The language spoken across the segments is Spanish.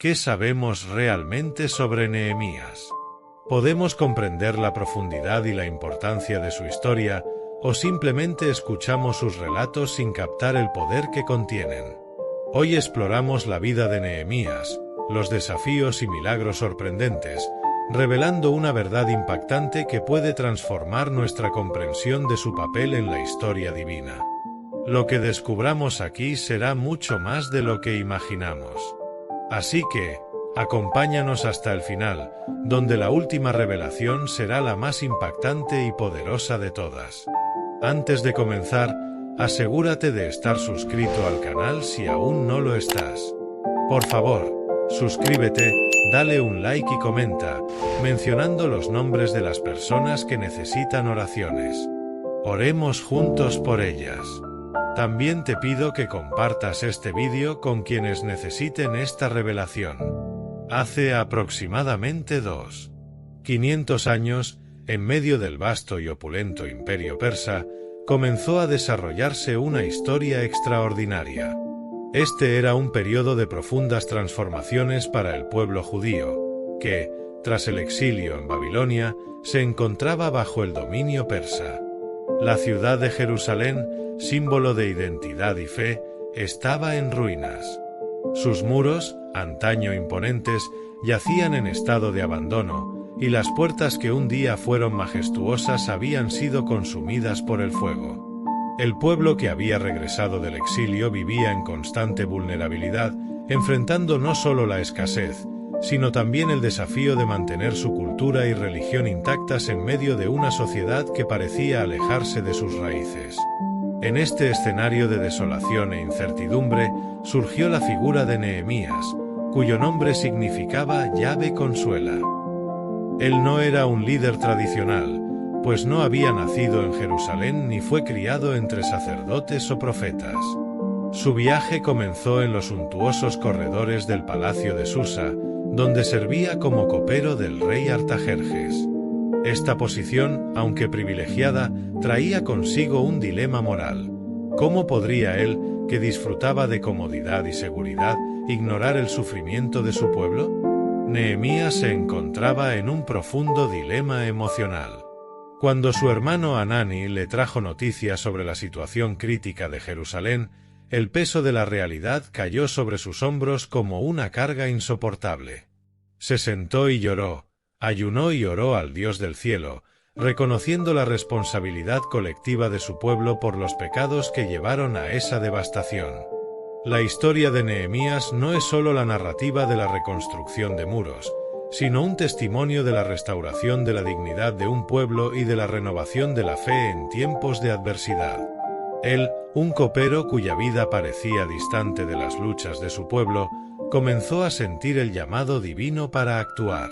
¿Qué sabemos realmente sobre Nehemías? ¿Podemos comprender la profundidad y la importancia de su historia, o simplemente escuchamos sus relatos sin captar el poder que contienen? Hoy exploramos la vida de Nehemías, los desafíos y milagros sorprendentes, revelando una verdad impactante que puede transformar nuestra comprensión de su papel en la historia divina. Lo que descubramos aquí será mucho más de lo que imaginamos. Así que, acompáñanos hasta el final, donde la última revelación será la más impactante y poderosa de todas. Antes de comenzar, asegúrate de estar suscrito al canal si aún no lo estás. Por favor, suscríbete, dale un like y comenta, mencionando los nombres de las personas que necesitan oraciones. Oremos juntos por ellas. También te pido que compartas este vídeo con quienes necesiten esta revelación. Hace aproximadamente 500 años, en medio del vasto y opulento imperio persa, comenzó a desarrollarse una historia extraordinaria. Este era un periodo de profundas transformaciones para el pueblo judío, que, tras el exilio en Babilonia, se encontraba bajo el dominio persa. La ciudad de Jerusalén, símbolo de identidad y fe, estaba en ruinas. Sus muros, antaño imponentes, yacían en estado de abandono, y las puertas que un día fueron majestuosas habían sido consumidas por el fuego. El pueblo que había regresado del exilio vivía en constante vulnerabilidad, enfrentando no solo la escasez, sino también el desafío de mantener su cultura y religión intactas en medio de una sociedad que parecía alejarse de sus raíces. En este escenario de desolación e incertidumbre, surgió la figura de Nehemías, cuyo nombre significaba llave consuela. Él no era un líder tradicional, pues no había nacido en Jerusalén ni fue criado entre sacerdotes o profetas. Su viaje comenzó en los suntuosos corredores del palacio de Susa, donde servía como copero del rey Artajerjes. Esta posición, aunque privilegiada, traía consigo un dilema moral. ¿Cómo podría él, que disfrutaba de comodidad y seguridad, ignorar el sufrimiento de su pueblo? Nehemías se encontraba en un profundo dilema emocional. Cuando su hermano Hanani le trajo noticias sobre la situación crítica de Jerusalén, el peso de la realidad cayó sobre sus hombros como una carga insoportable. Se sentó y lloró, ayunó y oró al Dios del cielo, reconociendo la responsabilidad colectiva de su pueblo por los pecados que llevaron a esa devastación. La historia de Nehemías no es solo la narrativa de la reconstrucción de muros, sino un testimonio de la restauración de la dignidad de un pueblo y de la renovación de la fe en tiempos de adversidad. Él, un copero cuya vida parecía distante de las luchas de su pueblo, comenzó a sentir el llamado divino para actuar.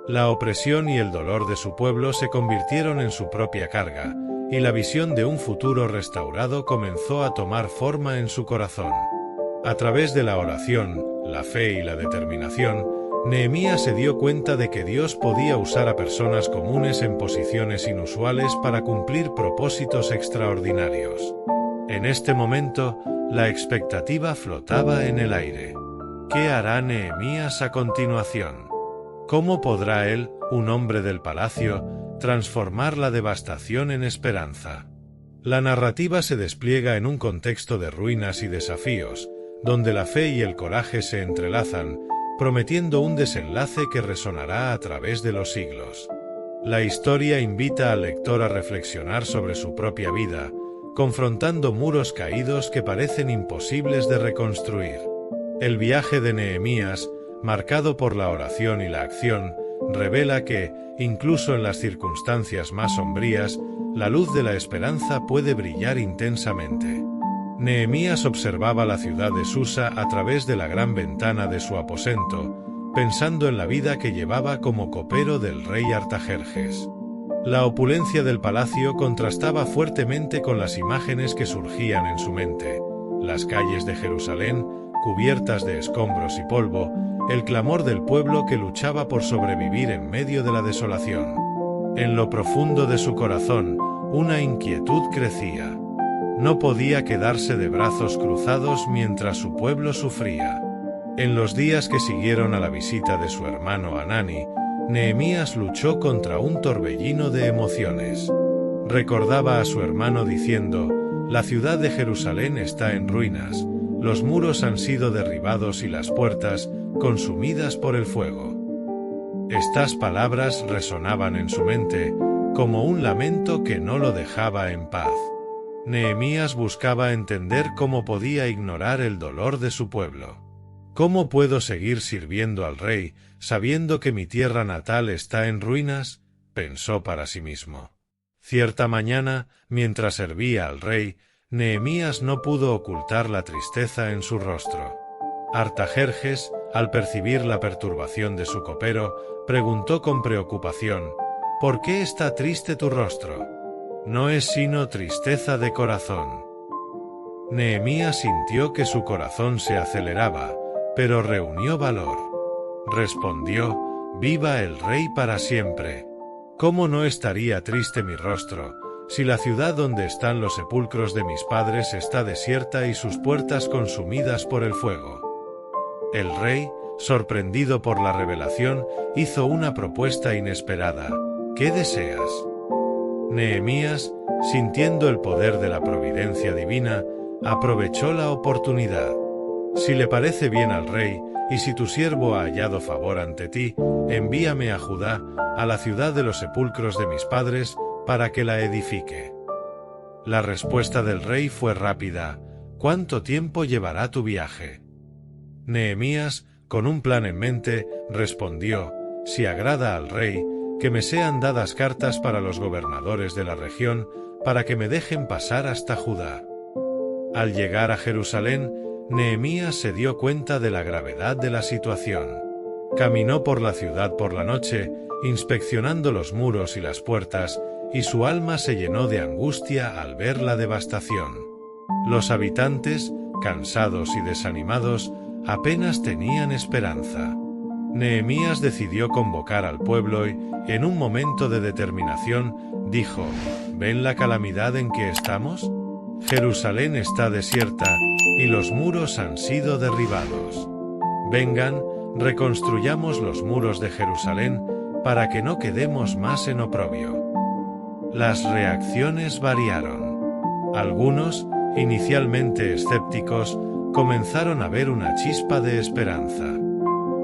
La opresión y el dolor de su pueblo se convirtieron en su propia carga, y la visión de un futuro restaurado comenzó a tomar forma en su corazón. A través de la oración, la fe y la determinación, Nehemías se dio cuenta de que Dios podía usar a personas comunes en posiciones inusuales para cumplir propósitos extraordinarios. En este momento, la expectativa flotaba en el aire. ¿Qué hará Nehemías a continuación? ¿Cómo podrá él, un hombre del palacio, transformar la devastación en esperanza? La narrativa se despliega en un contexto de ruinas y desafíos, donde la fe y el coraje se entrelazan, prometiendo un desenlace que resonará a través de los siglos. La historia invita al lector a reflexionar sobre su propia vida, confrontando muros caídos que parecen imposibles de reconstruir. El viaje de Nehemías, marcado por la oración y la acción, revela que, incluso en las circunstancias más sombrías, la luz de la esperanza puede brillar intensamente. Nehemías observaba la ciudad de Susa a través de la gran ventana de su aposento, pensando en la vida que llevaba como copero del rey Artajerjes. La opulencia del palacio contrastaba fuertemente con las imágenes que surgían en su mente: las calles de Jerusalén, cubiertas de escombros y polvo, el clamor del pueblo que luchaba por sobrevivir en medio de la desolación. En lo profundo de su corazón, una inquietud crecía. No podía quedarse de brazos cruzados mientras su pueblo sufría. En los días que siguieron a la visita de su hermano Hanani, Nehemías luchó contra un torbellino de emociones. Recordaba a su hermano diciendo: «La ciudad de Jerusalén está en ruinas, los muros han sido derribados y las puertas consumidas por el fuego». Estas palabras resonaban en su mente como un lamento que no lo dejaba en paz. Nehemías buscaba entender cómo podía ignorar el dolor de su pueblo. ¿Cómo puedo seguir sirviendo al rey sabiendo que mi tierra natal está en ruinas?, pensó para sí mismo. Cierta mañana, mientras servía al rey, Nehemías no pudo ocultar la tristeza en su rostro. Artajerjes, al percibir la perturbación de su copero, preguntó con preocupación: «¿Por qué está triste tu rostro?». «No es sino tristeza de corazón». Nehemías sintió que su corazón se aceleraba, pero reunió valor. Respondió: «Viva el rey para siempre. ¿Cómo no estaría triste mi rostro, si la ciudad donde están los sepulcros de mis padres está desierta y sus puertas consumidas por el fuego?». El rey, sorprendido por la revelación, hizo una propuesta inesperada: «¿Qué deseas?». Nehemías, sintiendo el poder de la providencia divina, aprovechó la oportunidad. «Si le parece bien al rey, y si tu siervo ha hallado favor ante ti, envíame a Judá, a la ciudad de los sepulcros de mis padres, para que la edifique». La respuesta del rey fue rápida: «¿Cuánto tiempo llevará tu viaje?». Nehemías, con un plan en mente, respondió: «Si agrada al rey, que me sean dadas cartas para los gobernadores de la región, para que me dejen pasar hasta Judá». Al llegar a Jerusalén, Nehemías se dio cuenta de la gravedad de la situación. Caminó por la ciudad por la noche, inspeccionando los muros y las puertas, y su alma se llenó de angustia al ver la devastación. Los habitantes, cansados y desanimados, apenas tenían esperanza. Nehemías decidió convocar al pueblo y, en un momento de determinación, dijo: «¿Ven la calamidad en que estamos? Jerusalén está desierta, y los muros han sido derribados. Vengan, reconstruyamos los muros de Jerusalén, para que no quedemos más en oprobio». Las reacciones variaron. Algunos, inicialmente escépticos, comenzaron a ver una chispa de esperanza.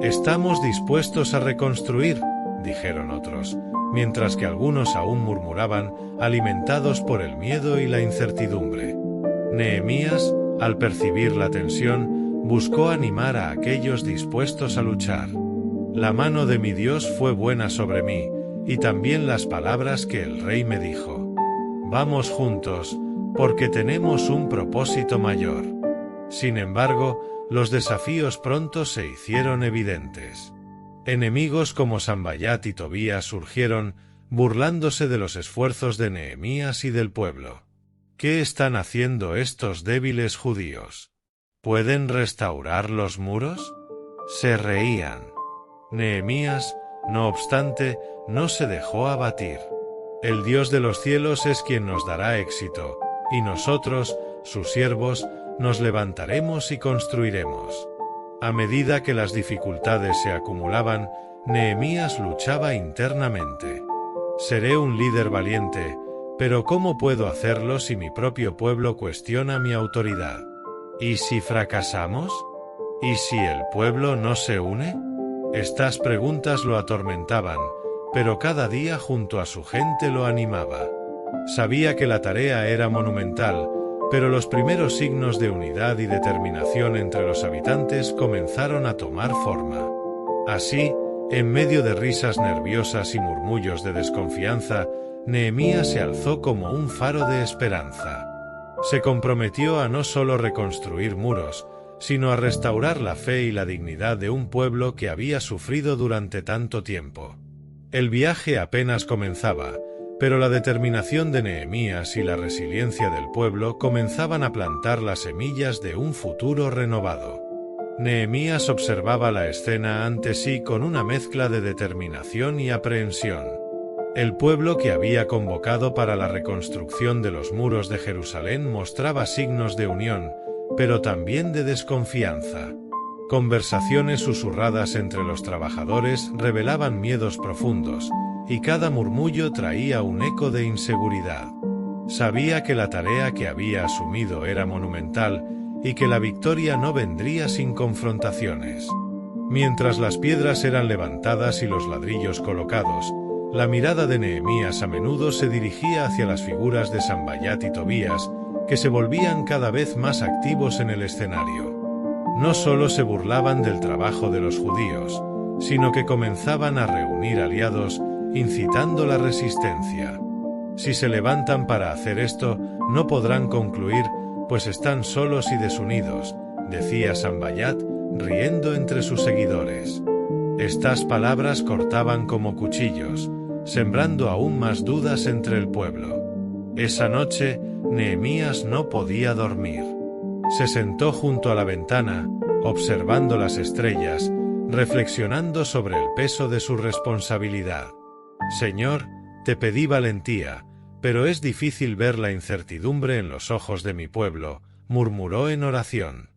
«Estamos dispuestos a reconstruir», dijeron otros, mientras que algunos aún murmuraban, alimentados por el miedo y la incertidumbre. Nehemías, al percibir la tensión, buscó animar a aquellos dispuestos a luchar. «La mano de mi Dios fue buena sobre mí, y también las palabras que el rey me dijo. Vamos juntos, porque tenemos un propósito mayor». Sin embargo, los desafíos pronto se hicieron evidentes. Enemigos como Sanballat y Tobías surgieron, burlándose de los esfuerzos de Nehemías y del pueblo. «¿Qué están haciendo estos débiles judíos? ¿Pueden restaurar los muros?». Se reían. Nehemías, no obstante, no se dejó abatir. «El Dios de los cielos es quien nos dará éxito, y nosotros, sus siervos, nos levantaremos y construiremos». A medida que las dificultades se acumulaban, Nehemías luchaba internamente. «Seré un líder valiente, pero ¿cómo puedo hacerlo si mi propio pueblo cuestiona mi autoridad? ¿Y si fracasamos? ¿Y si el pueblo no se une?». Estas preguntas lo atormentaban, pero cada día junto a su gente lo animaba. Sabía que la tarea era monumental, pero los primeros signos de unidad y determinación entre los habitantes comenzaron a tomar forma. Así, en medio de risas nerviosas y murmullos de desconfianza, Nehemías se alzó como un faro de esperanza. Se comprometió a no solo reconstruir muros, sino a restaurar la fe y la dignidad de un pueblo que había sufrido durante tanto tiempo. El viaje apenas comenzaba, pero la determinación de Nehemías y la resiliencia del pueblo comenzaban a plantar las semillas de un futuro renovado. Nehemías observaba la escena ante sí con una mezcla de determinación y aprehensión. El pueblo que había convocado para la reconstrucción de los muros de Jerusalén mostraba signos de unión, pero también de desconfianza. Conversaciones susurradas entre los trabajadores revelaban miedos profundos, y cada murmullo traía un eco de inseguridad. Sabía que la tarea que había asumido era monumental y que la victoria no vendría sin confrontaciones. Mientras las piedras eran levantadas y los ladrillos colocados, la mirada de Nehemías a menudo se dirigía hacia las figuras de Sanballat y Tobías, que se volvían cada vez más activos en el escenario. No solo se burlaban del trabajo de los judíos, sino que comenzaban a reunir aliados, incitando la resistencia. Si se levantan para hacer esto, no podrán concluir, pues están solos y desunidos, decía Sanballat, riendo entre sus seguidores. Estas palabras cortaban como cuchillos, sembrando aún más dudas entre el pueblo. Esa noche, Nehemías no podía dormir. Se sentó junto a la ventana, observando las estrellas, reflexionando sobre el peso de su responsabilidad. Señor, te pedí valentía, pero es difícil ver la incertidumbre en los ojos de mi pueblo, murmuró en oración.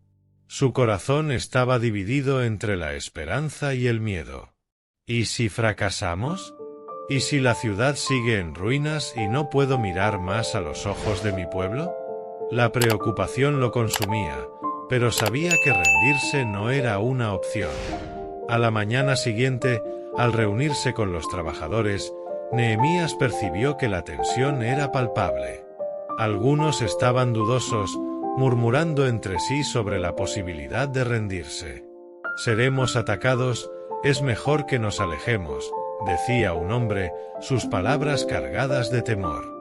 Su corazón estaba dividido entre la esperanza y el miedo. ¿Y si fracasamos? ¿Y si la ciudad sigue en ruinas y no puedo mirar más a los ojos de mi pueblo? La preocupación lo consumía, pero sabía que rendirse no era una opción. A la mañana siguiente, al reunirse con los trabajadores, Nehemías percibió que la tensión era palpable. Algunos estaban dudosos, murmurando entre sí sobre la posibilidad de rendirse. «Seremos atacados, es mejor que nos alejemos», decía un hombre, sus palabras cargadas de temor.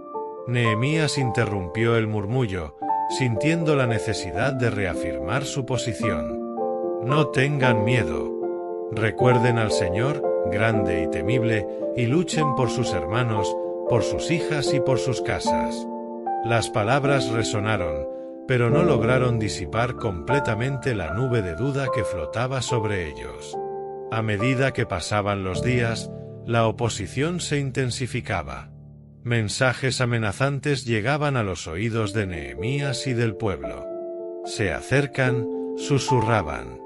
Nehemías interrumpió el murmullo, sintiendo la necesidad de reafirmar su posición. «No tengan miedo. Recuerden al Señor, grande y temible, y luchen por sus hermanos, por sus hijas y por sus casas». Las palabras resonaron, pero no lograron disipar completamente la nube de duda que flotaba sobre ellos. A medida que pasaban los días, la oposición se intensificaba. Mensajes amenazantes llegaban a los oídos de Nehemías y del pueblo. «Se acercan», susurraban.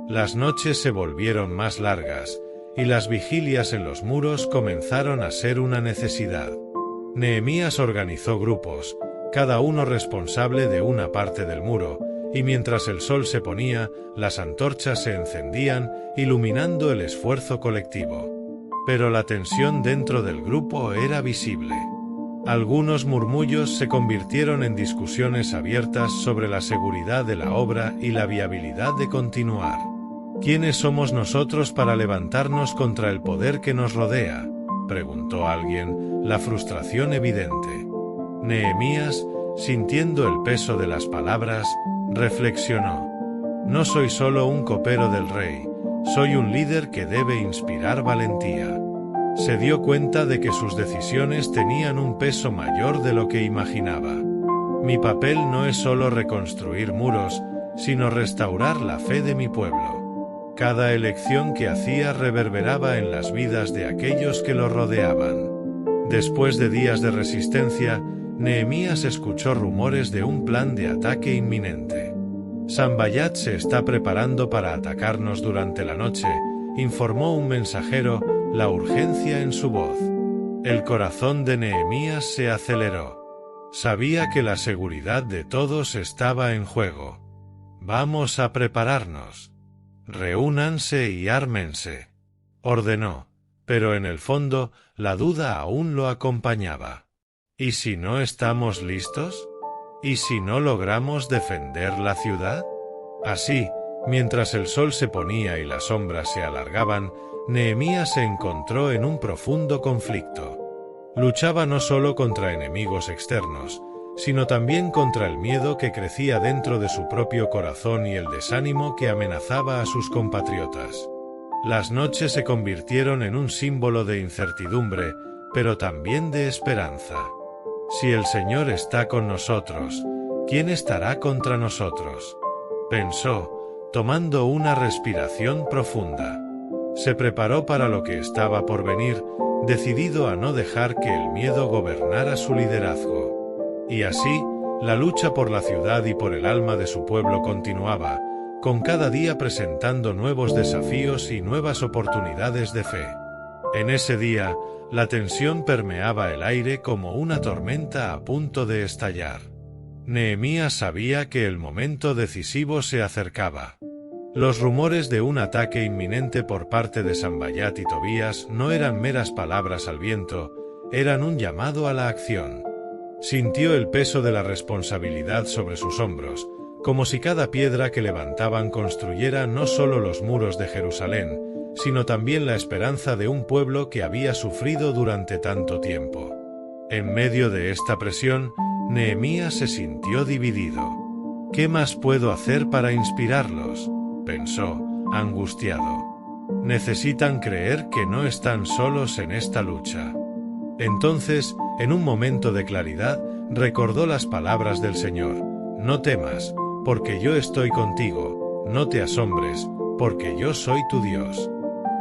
Las noches se volvieron más largas, y las vigilias en los muros comenzaron a ser una necesidad. Nehemías organizó grupos, cada uno responsable de una parte del muro, y mientras el sol se ponía, las antorchas se encendían, iluminando el esfuerzo colectivo. Pero la tensión dentro del grupo era visible. Algunos murmullos se convirtieron en discusiones abiertas sobre la seguridad de la obra y la viabilidad de continuar. «¿Quiénes somos nosotros para levantarnos contra el poder que nos rodea?», preguntó alguien, la frustración evidente. Nehemías, sintiendo el peso de las palabras, reflexionó. «No soy solo un copero del rey, soy un líder que debe inspirar valentía». Se dio cuenta de que sus decisiones tenían un peso mayor de lo que imaginaba. «Mi papel no es solo reconstruir muros, sino restaurar la fe de mi pueblo». Cada elección que hacía reverberaba en las vidas de aquellos que lo rodeaban. Después de días de resistencia, Nehemías escuchó rumores de un plan de ataque inminente. «Sanballat se está preparando para atacarnos durante la noche», informó un mensajero, la urgencia en su voz. El corazón de Nehemías se aceleró. Sabía que la seguridad de todos estaba en juego. «Vamos a prepararnos. Reúnanse y ármense», ordenó, pero en el fondo la duda aún lo acompañaba. «¿Y si no estamos listos? ¿Y si no logramos defender la ciudad?». Así, mientras el sol se ponía y las sombras se alargaban, Nehemías se encontró en un profundo conflicto. Luchaba no solo contra enemigos externos, sino también contra el miedo que crecía dentro de su propio corazón y el desánimo que amenazaba a sus compatriotas. Las noches se convirtieron en un símbolo de incertidumbre, pero también de esperanza. «Si el Señor está con nosotros, ¿quién estará contra nosotros?», pensó, tomando una respiración profunda. Se preparó para lo que estaba por venir, decidido a no dejar que el miedo gobernara su liderazgo. Y así, la lucha por la ciudad y por el alma de su pueblo continuaba, con cada día presentando nuevos desafíos y nuevas oportunidades de fe. En ese día, la tensión permeaba el aire como una tormenta a punto de estallar. Nehemías sabía que el momento decisivo se acercaba. Los rumores de un ataque inminente por parte de Sanballat y Tobías no eran meras palabras al viento, eran un llamado a la acción. Sintió el peso de la responsabilidad sobre sus hombros, como si cada piedra que levantaban construyera no solo los muros de Jerusalén, sino también la esperanza de un pueblo que había sufrido durante tanto tiempo. En medio de esta presión, Nehemías se sintió dividido. ¿Qué más puedo hacer para inspirarlos?, pensó, angustiado. Necesitan creer que no están solos en esta lucha. Entonces, en un momento de claridad, recordó las palabras del Señor: no temas, porque yo estoy contigo, no te asombres, porque yo soy tu Dios.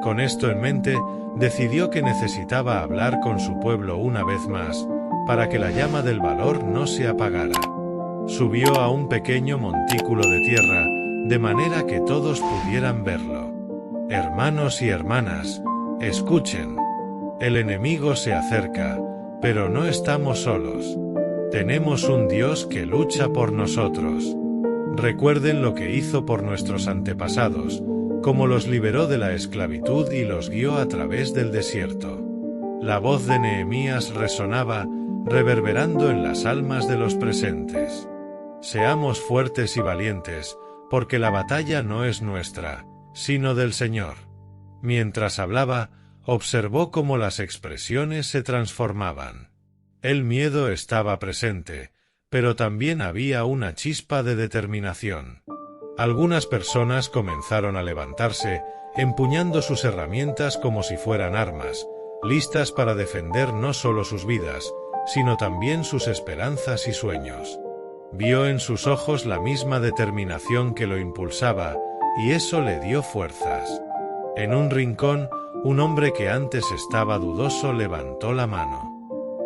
Con esto en mente, decidió que necesitaba hablar con su pueblo una vez más, para que la llama del valor no se apagara. Subió a un pequeño montículo de tierra, de manera que todos pudieran verlo. Hermanos y hermanas, escuchen. El enemigo se acerca, pero no estamos solos. Tenemos un Dios que lucha por nosotros. Recuerden lo que hizo por nuestros antepasados, cómo los liberó de la esclavitud y los guió a través del desierto. La voz de Nehemías resonaba, reverberando en las almas de los presentes. Seamos fuertes y valientes, porque la batalla no es nuestra, sino del Señor. Mientras hablaba, observó cómo las expresiones se transformaban. El miedo estaba presente, pero también había una chispa de determinación. Algunas personas comenzaron a levantarse, empuñando sus herramientas como si fueran armas, listas para defender no solo sus vidas, sino también sus esperanzas y sueños. Vio en sus ojos la misma determinación que lo impulsaba, y eso le dio fuerzas. En un rincón, un hombre que antes estaba dudoso levantó la mano.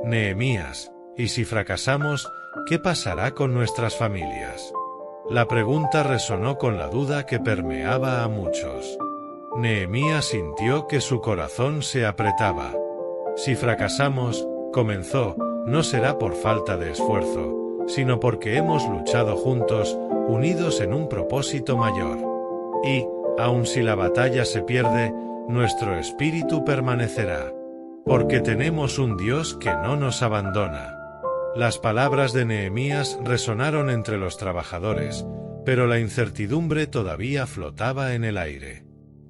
Nehemías, ¿y si fracasamos, qué pasará con nuestras familias? La pregunta resonó con la duda que permeaba a muchos. Nehemías sintió que su corazón se apretaba. Si fracasamos, comenzó, no será por falta de esfuerzo, sino porque hemos luchado juntos, unidos en un propósito mayor. Y, aun si la batalla se pierde, nuestro espíritu permanecerá. Porque tenemos un Dios que no nos abandona. Las palabras de Nehemías resonaron entre los trabajadores, pero la incertidumbre todavía flotaba en el aire.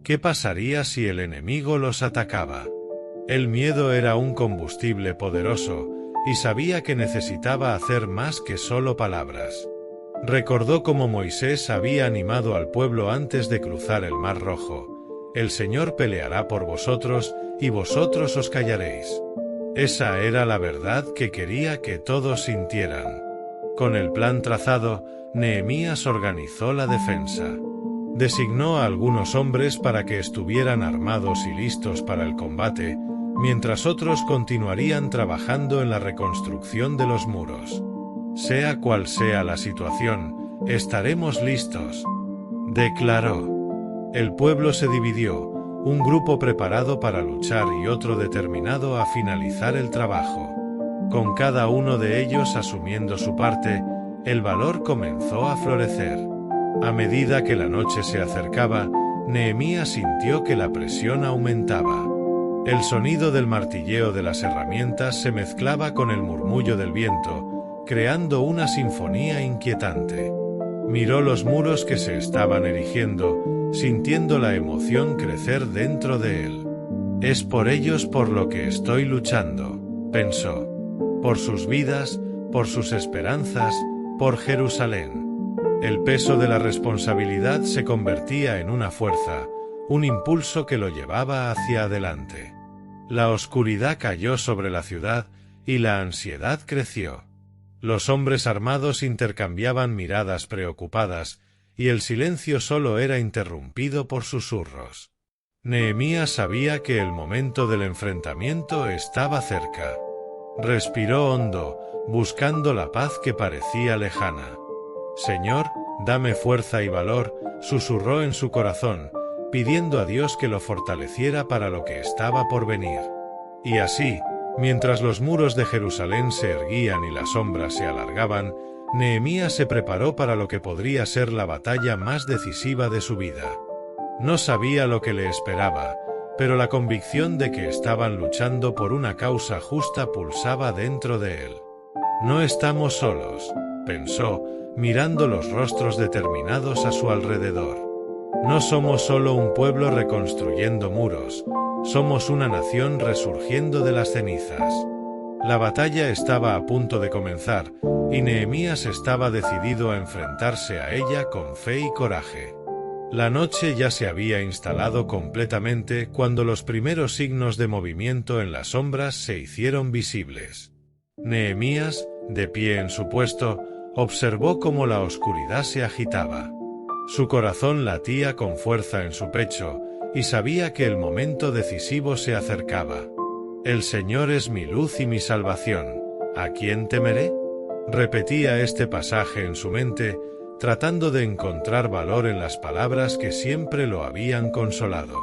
¿Qué pasaría si el enemigo los atacaba? El miedo era un combustible poderoso, y sabía que necesitaba hacer más que solo palabras. Recordó cómo Moisés había animado al pueblo antes de cruzar el Mar Rojo: el Señor peleará por vosotros, y vosotros os callaréis. Esa era la verdad que quería que todos sintieran. Con el plan trazado, Nehemías organizó la defensa. Designó a algunos hombres para que estuvieran armados y listos para el combate, mientras otros continuarían trabajando en la reconstrucción de los muros. Sea cual sea la situación, estaremos listos, declaró. El pueblo se dividió, un grupo preparado para luchar y otro determinado a finalizar el trabajo. Con cada uno de ellos asumiendo su parte, el valor comenzó a florecer. A medida que la noche se acercaba, Nehemías sintió que la presión aumentaba. El sonido del martilleo de las herramientas se mezclaba con el murmullo del viento, creando una sinfonía inquietante. Miró los muros que se estaban erigiendo, sintiendo la emoción crecer dentro de él. Es por ellos por lo que estoy luchando, pensó. Por sus vidas, por sus esperanzas, por Jerusalén. El peso de la responsabilidad se convertía en una fuerza, un impulso que lo llevaba hacia adelante. La oscuridad cayó sobre la ciudad y la ansiedad creció. Los hombres armados intercambiaban miradas preocupadas, y el silencio solo era interrumpido por susurros. Nehemías sabía que el momento del enfrentamiento estaba cerca. Respiró hondo, buscando la paz que parecía lejana. Señor, Dame fuerza y valor, susurró en su corazón, pidiendo a Dios que lo fortaleciera para lo que estaba por venir. Y así, mientras los muros de Jerusalén se erguían y las sombras se alargaban, Nehemías se preparó para lo que podría ser la batalla más decisiva de su vida. No sabía lo que le esperaba, pero la convicción de que estaban luchando por una causa justa pulsaba dentro de él. No estamos solos, pensó, mirando los rostros determinados a su alrededor. No somos solo un pueblo reconstruyendo muros, somos una nación resurgiendo de las cenizas. La batalla estaba a punto de comenzar, y Nehemías estaba decidido a enfrentarse a ella con fe y coraje. La noche ya se había instalado completamente cuando los primeros signos de movimiento en las sombras se hicieron visibles. Nehemías, de pie en su puesto, observó cómo la oscuridad se agitaba. Su corazón latía con fuerza en su pecho, y sabía que el momento decisivo se acercaba. «El Señor es mi luz y mi salvación, ¿a quién temeré?», repetía este pasaje en su mente, tratando de encontrar valor en las palabras que siempre lo habían consolado.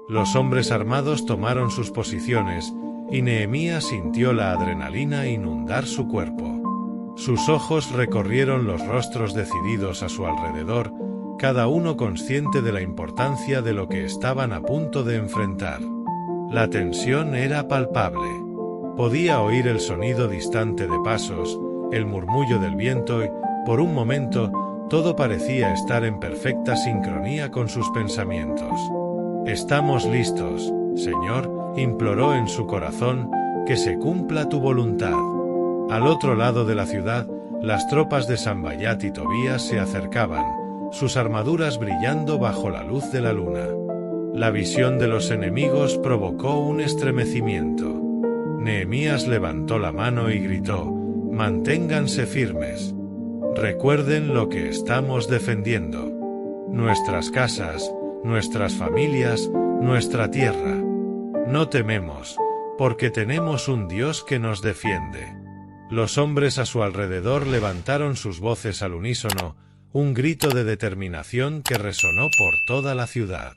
Los hombres armados tomaron sus posiciones, y Nehemías sintió la adrenalina inundar su cuerpo. Sus ojos recorrieron los rostros decididos a su alrededor, cada uno consciente de la importancia de lo que estaban a punto de enfrentar. La tensión era palpable. Podía oír el sonido distante de pasos, el murmullo del viento y, por un momento, todo parecía estar en perfecta sincronía con sus pensamientos. «Estamos listos, Señor», imploró en su corazón, «que se cumpla tu voluntad». Al otro lado de la ciudad, las tropas de Sanballat y Tobías se acercaban, sus armaduras brillando bajo la luz de la luna. La visión de los enemigos provocó un estremecimiento. Nehemías levantó la mano y gritó: «Manténganse firmes. Recuerden lo que estamos defendiendo. Nuestras casas, nuestras familias, nuestra tierra. No tememos, porque tenemos un Dios que nos defiende». Los hombres a su alrededor levantaron sus voces al unísono, un grito de determinación que resonó por toda la ciudad.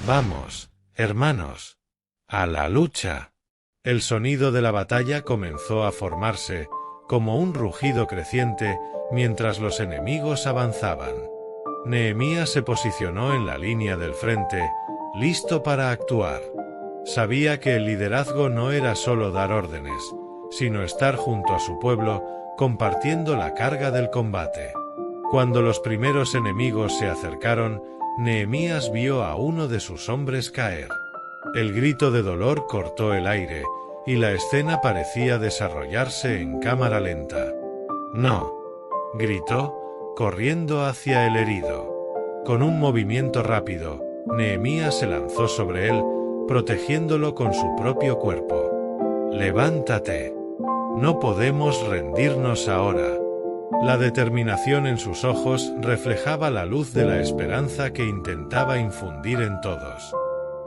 «Vamos, hermanos, a la lucha». El sonido de la batalla comenzó a formarse, como un rugido creciente, mientras los enemigos avanzaban. Nehemías se posicionó en la línea del frente, listo para actuar. Sabía que el liderazgo no era solo dar órdenes, sino estar junto a su pueblo, compartiendo la carga del combate. Cuando los primeros enemigos se acercaron, Nehemías vio a uno de sus hombres caer. El grito de dolor cortó el aire, y la escena parecía desarrollarse en cámara lenta. «No», gritó, corriendo hacia el herido. Con un movimiento rápido, Nehemías se lanzó sobre él, protegiéndolo con su propio cuerpo. «Levántate. No podemos rendirnos ahora». La determinación en sus ojos reflejaba la luz de la esperanza que intentaba infundir en todos.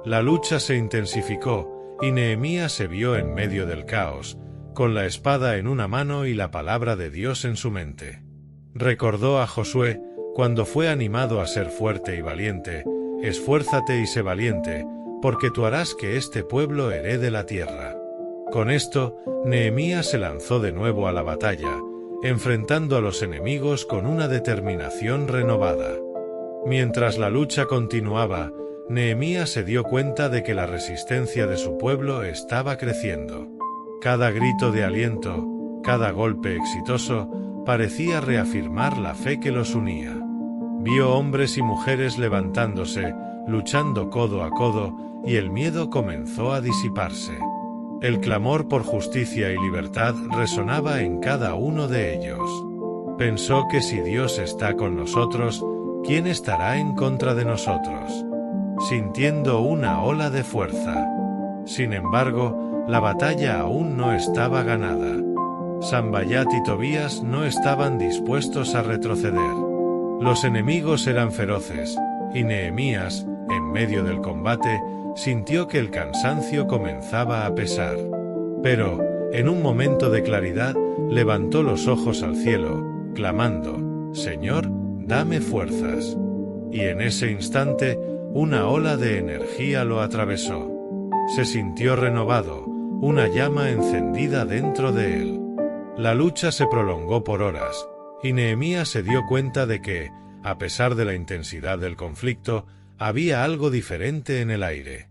La lucha se intensificó, y Nehemías se vio en medio del caos, con la espada en una mano y la palabra de Dios en su mente. Recordó a Josué, cuando fue animado a ser fuerte y valiente: «Esfuérzate y sé valiente, porque tú harás que este pueblo herede la tierra». Con esto, Nehemías se lanzó de nuevo a la batalla, enfrentando a los enemigos con una determinación renovada. Mientras la lucha continuaba, Nehemías se dio cuenta de que la resistencia de su pueblo estaba creciendo. Cada grito de aliento, cada golpe exitoso, parecía reafirmar la fe que los unía. Vio hombres y mujeres levantándose, luchando codo a codo, y el miedo comenzó a disiparse. El clamor por justicia y libertad resonaba en cada uno de ellos. Pensó que si Dios está con nosotros, ¿quién estará en contra de nosotros? Sintiendo una ola de fuerza. Sin embargo, la batalla aún no estaba ganada. Sanballat y Tobías no estaban dispuestos a retroceder. Los enemigos eran feroces, y Nehemías, en medio del combate, sintió que el cansancio comenzaba a pesar. Pero, en un momento de claridad, levantó los ojos al cielo, clamando: «Señor, dame fuerzas. Y en ese instante, una ola de energía lo atravesó. Se sintió renovado, una llama encendida dentro de él. La lucha se prolongó por horas, y Nehemías se dio cuenta de que, a pesar de la intensidad del conflicto, había algo diferente en el aire.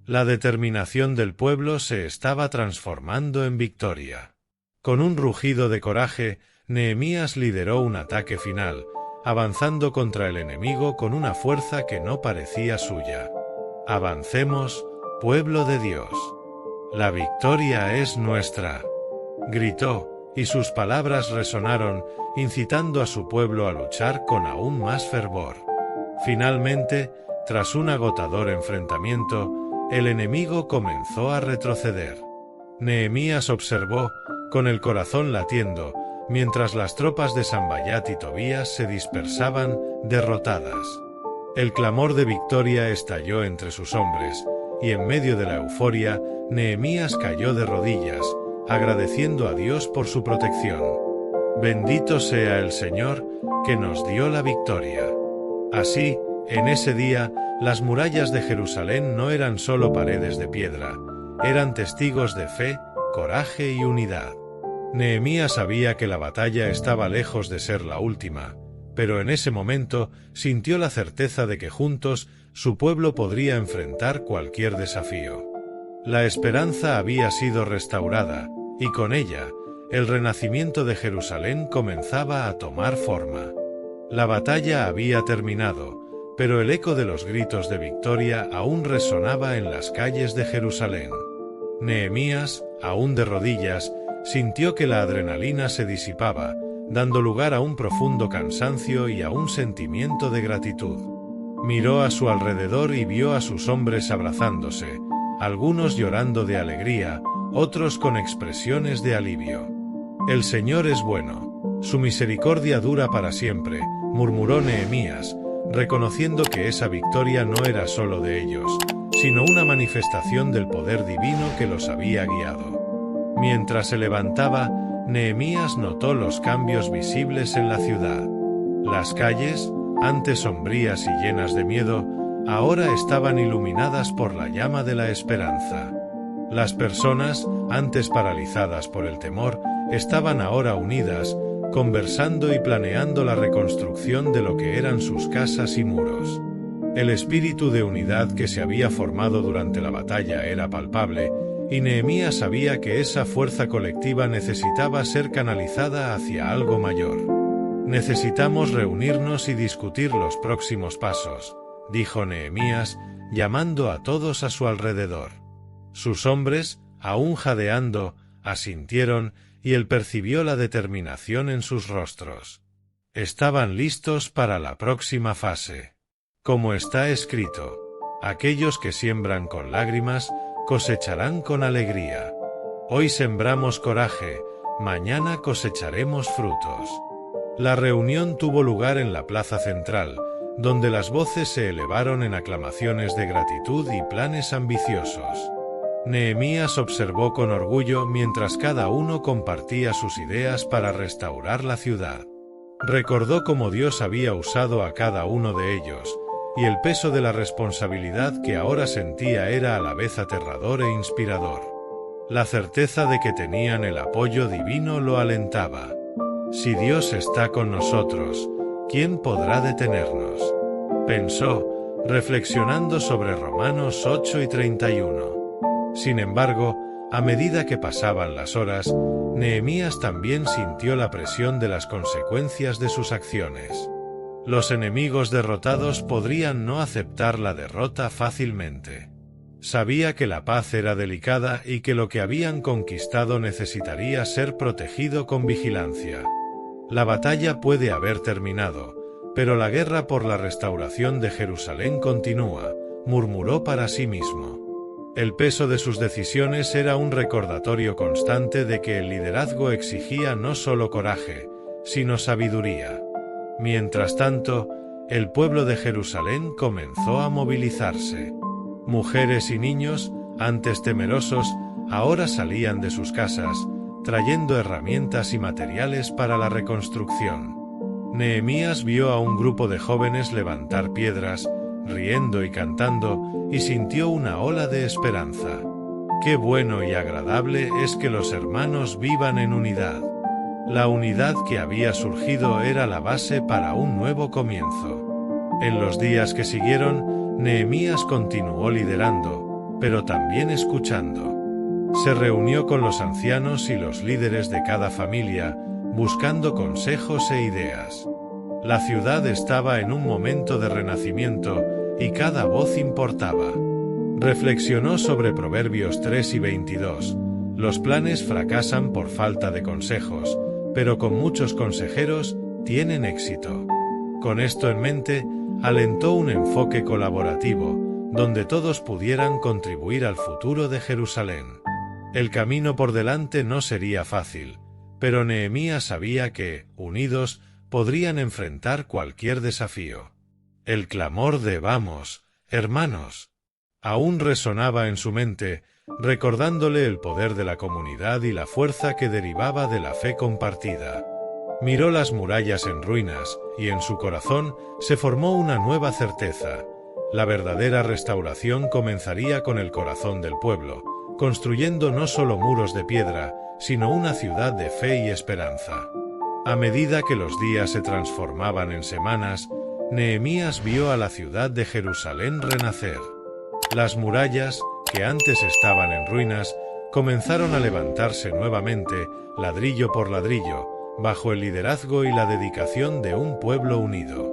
La determinación del pueblo se estaba transformando en victoria. Con un rugido de coraje, Nehemías lideró un ataque final, avanzando contra el enemigo con una fuerza que no parecía suya. «Avancemos, pueblo de Dios. La victoria es nuestra», gritó, y sus palabras resonaron, incitando a su pueblo a luchar con aún más fervor. Finalmente, tras un agotador enfrentamiento, el enemigo comenzó a retroceder. Nehemías observó, con el corazón latiendo, mientras las tropas de Sanballat y Tobías se dispersaban, derrotadas. El clamor de victoria estalló entre sus hombres, y en medio de la euforia, Nehemías cayó de rodillas, agradeciendo a Dios por su protección. Bendito sea el Señor, que nos dio la victoria. Así, en ese día, las murallas de Jerusalén no eran solo paredes de piedra, eran testigos de fe, coraje y unidad. Nehemías sabía que la batalla estaba lejos de ser la última, pero en ese momento sintió la certeza de que juntos su pueblo podría enfrentar cualquier desafío. La esperanza había sido restaurada, y con ella, el renacimiento de Jerusalén comenzaba a tomar forma. La batalla había terminado, pero el eco de los gritos de victoria aún resonaba en las calles de Jerusalén. Nehemías, aún de rodillas, sintió que la adrenalina se disipaba, dando lugar a un profundo cansancio y a un sentimiento de gratitud. Miró a su alrededor y vio a sus hombres abrazándose, algunos llorando de alegría, otros con expresiones de alivio. «El Señor es bueno, su misericordia dura para siempre», murmuró Nehemías, reconociendo que esa victoria no era solo de ellos, sino una manifestación del poder divino que los había guiado. Mientras se levantaba, Nehemías notó los cambios visibles en la ciudad. Las calles, antes sombrías y llenas de miedo, ahora estaban iluminadas por la llama de la esperanza. Las personas, antes paralizadas por el temor, estaban ahora unidas, conversando y planeando la reconstrucción de lo que eran sus casas y muros. El espíritu de unidad que se había formado durante la batalla era palpable, y Nehemías sabía que esa fuerza colectiva necesitaba ser canalizada hacia algo mayor. «Necesitamos reunirnos y discutir los próximos pasos», dijo Nehemías, llamando a todos a su alrededor. Sus hombres, aún jadeando, asintieron, y él percibió la determinación en sus rostros. Estaban listos para la próxima fase. Como está escrito, aquellos que siembran con lágrimas, cosecharán con alegría. Hoy sembramos coraje, mañana cosecharemos frutos. La reunión tuvo lugar en la plaza central, donde las voces se elevaron en aclamaciones de gratitud y planes ambiciosos. Nehemías observó con orgullo mientras cada uno compartía sus ideas para restaurar la ciudad. Recordó cómo Dios había usado a cada uno de ellos, y el peso de la responsabilidad que ahora sentía era a la vez aterrador e inspirador. La certeza de que tenían el apoyo divino lo alentaba. «Si Dios está con nosotros, ¿quién podrá detenernos?», pensó, reflexionando sobre Romanos 8 y 31. Sin embargo, a medida que pasaban las horas, Nehemías también sintió la presión de las consecuencias de sus acciones. Los enemigos derrotados podrían no aceptar la derrota fácilmente. Sabía que la paz era delicada y que lo que habían conquistado necesitaría ser protegido con vigilancia. La batalla puede haber terminado, pero la guerra por la restauración de Jerusalén continúa, murmuró para sí mismo. El peso de sus decisiones era un recordatorio constante de que el liderazgo exigía no solo coraje, sino sabiduría. Mientras tanto, el pueblo de Jerusalén comenzó a movilizarse. Mujeres y niños, antes temerosos, ahora salían de sus casas, trayendo herramientas y materiales para la reconstrucción. Nehemías vio a un grupo de jóvenes levantar piedras, riendo y cantando, y sintió una ola de esperanza. Qué bueno y agradable es que los hermanos vivan en unidad. La unidad que había surgido era la base para un nuevo comienzo. En los días que siguieron, Nehemías continuó liderando, pero también escuchando. Se reunió con los ancianos y los líderes de cada familia, buscando consejos e ideas. La ciudad estaba en un momento de renacimiento, y cada voz importaba. Reflexionó sobre Proverbios 3 y 22. Los planes fracasan por falta de consejos, pero con muchos consejeros tienen éxito. Con esto en mente, alentó un enfoque colaborativo, donde todos pudieran contribuir al futuro de Jerusalén. El camino por delante no sería fácil, pero Nehemías sabía que, unidos, podrían enfrentar cualquier desafío. El clamor de «Vamos, hermanos», aún resonaba en su mente, recordándole el poder de la comunidad y la fuerza que derivaba de la fe compartida. Miró las murallas en ruinas, y en su corazón se formó una nueva certeza. La verdadera restauración comenzaría con el corazón del pueblo, construyendo no solo muros de piedra, sino una ciudad de fe y esperanza. A medida que los días se transformaban en semanas, Nehemías vio a la ciudad de Jerusalén renacer. Las murallas, que antes estaban en ruinas, comenzaron a levantarse nuevamente, ladrillo por ladrillo, bajo el liderazgo y la dedicación de un pueblo unido.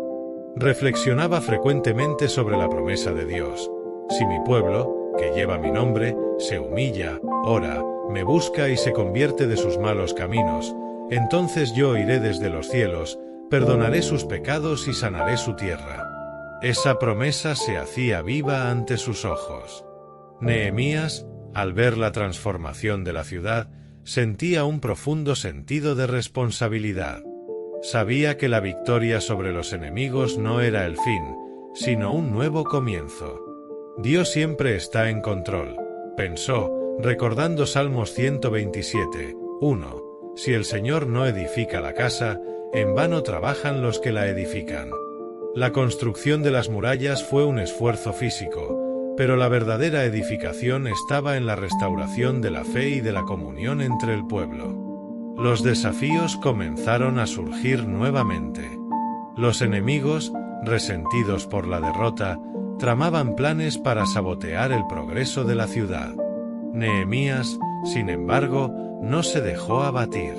Reflexionaba frecuentemente sobre la promesa de Dios: si mi pueblo, que lleva mi nombre, se humilla, ora, me busca y se convierte de sus malos caminos, entonces yo iré desde los cielos, perdonaré sus pecados y sanaré su tierra. Esa promesa se hacía viva ante sus ojos. Nehemías, al ver la transformación de la ciudad, sentía un profundo sentido de responsabilidad. Sabía que la victoria sobre los enemigos no era el fin, sino un nuevo comienzo. Dios siempre está en control, pensó, recordando Salmos 127, 1. Si el Señor no edifica la casa, en vano trabajan los que la edifican. La construcción de las murallas fue un esfuerzo físico, pero la verdadera edificación estaba en la restauración de la fe y de la comunión entre el pueblo. Los desafíos comenzaron a surgir nuevamente. Los enemigos, resentidos por la derrota, tramaban planes para sabotear el progreso de la ciudad. Nehemías, sin embargo, no se dejó abatir.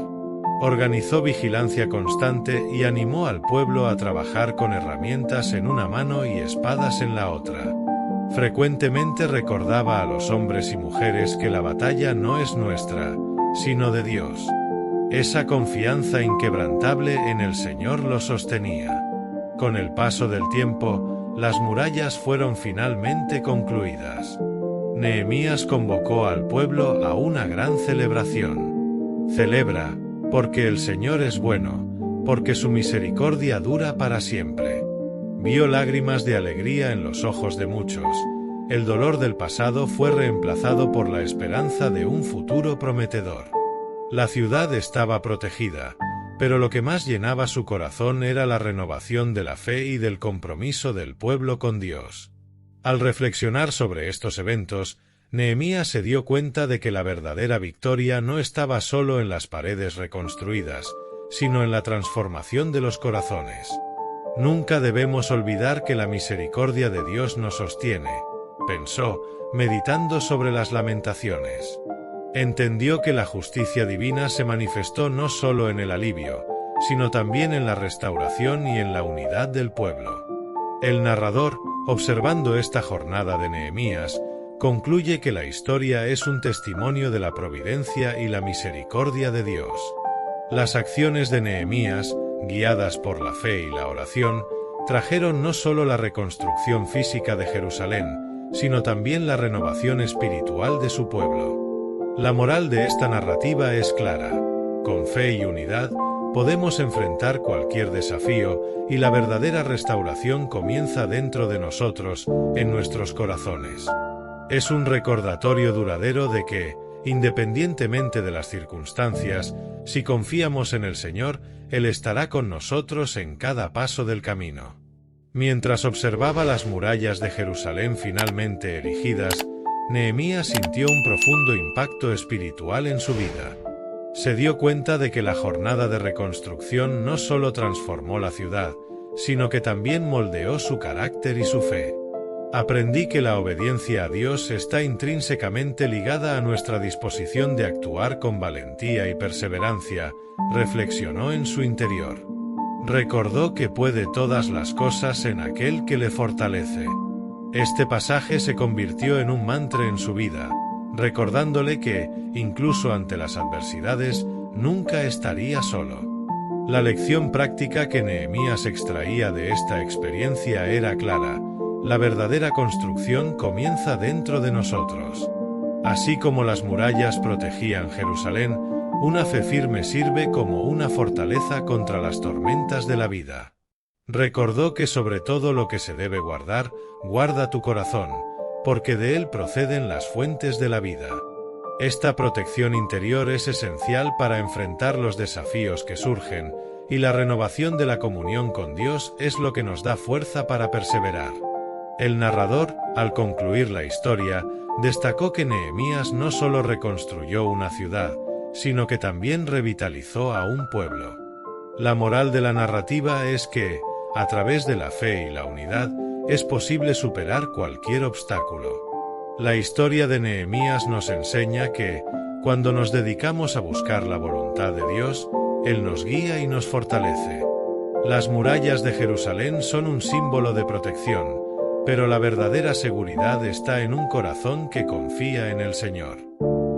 Organizó vigilancia constante y animó al pueblo a trabajar con herramientas en una mano y espadas en la otra. Frecuentemente recordaba a los hombres y mujeres que la batalla no es nuestra, sino de Dios. Esa confianza inquebrantable en el Señor lo sostenía. Con el paso del tiempo, las murallas fueron finalmente concluidas. Nehemías convocó al pueblo a una gran celebración. Celebra, porque el Señor es bueno, porque su misericordia dura para siempre. Vio lágrimas de alegría en los ojos de muchos. El dolor del pasado fue reemplazado por la esperanza de un futuro prometedor. La ciudad estaba protegida, pero lo que más llenaba su corazón era la renovación de la fe y del compromiso del pueblo con Dios. Al reflexionar sobre estos eventos, Nehemías se dio cuenta de que la verdadera victoria no estaba solo en las paredes reconstruidas, sino en la transformación de los corazones. Nunca debemos olvidar que la misericordia de Dios nos sostiene, pensó, meditando sobre las Lamentaciones. Entendió que la justicia divina se manifestó no solo en el alivio, sino también en la restauración y en la unidad del pueblo. El narrador, observando esta jornada de Nehemías, concluye que la historia es un testimonio de la providencia y la misericordia de Dios. Las acciones de Nehemías, guiadas por la fe y la oración, trajeron no solo la reconstrucción física de Jerusalén, sino también la renovación espiritual de su pueblo. La moral de esta narrativa es clara: con fe y unidad, podemos enfrentar cualquier desafío y la verdadera restauración comienza dentro de nosotros, en nuestros corazones. Es un recordatorio duradero de que, independientemente de las circunstancias, Si confiamos en el Señor, Él estará con nosotros en cada paso del camino. Mientras observaba las murallas de Jerusalén finalmente erigidas, Nehemías sintió un profundo impacto espiritual en su vida. Se dio cuenta de que la jornada de reconstrucción no solo transformó la ciudad, sino que también moldeó su carácter y su fe. Aprendí que la obediencia a Dios está intrínsecamente ligada a nuestra disposición de actuar con valentía y perseverancia, reflexionó en su interior. Recordó que puede todas las cosas en aquel que le fortalece. Este pasaje se convirtió en un mantra en su vida, recordándole que, incluso ante las adversidades, nunca estaría solo. La lección práctica que Nehemías extraía de esta experiencia era clara: la verdadera construcción comienza dentro de nosotros. Así como las murallas protegían Jerusalén, una fe firme sirve como una fortaleza contra las tormentas de la vida. Recordó que sobre todo lo que se debe guardar, guarda tu corazón, porque de él proceden las fuentes de la vida. Esta protección interior es esencial para enfrentar los desafíos que surgen, y la renovación de la comunión con Dios es lo que nos da fuerza para perseverar. El narrador, al concluir la historia, destacó que Nehemías no solo reconstruyó una ciudad, sino que también revitalizó a un pueblo. La moral de la narrativa es que, a través de la fe y la unidad, es posible superar cualquier obstáculo. La historia de Nehemías nos enseña que, cuando nos dedicamos a buscar la voluntad de Dios, Él nos guía y nos fortalece. Las murallas de Jerusalén son un símbolo de protección, pero la verdadera seguridad está en un corazón que confía en el Señor.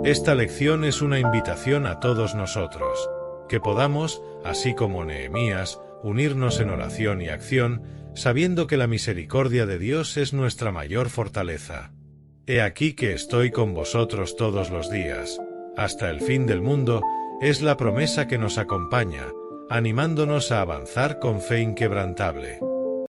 Esta lección es una invitación a todos nosotros, que podamos, así como Nehemías, unirnos en oración y acción, sabiendo que la misericordia de Dios es nuestra mayor fortaleza. He aquí que estoy con vosotros todos los días, hasta el fin del mundo, es la promesa que nos acompaña, animándonos a avanzar con fe inquebrantable.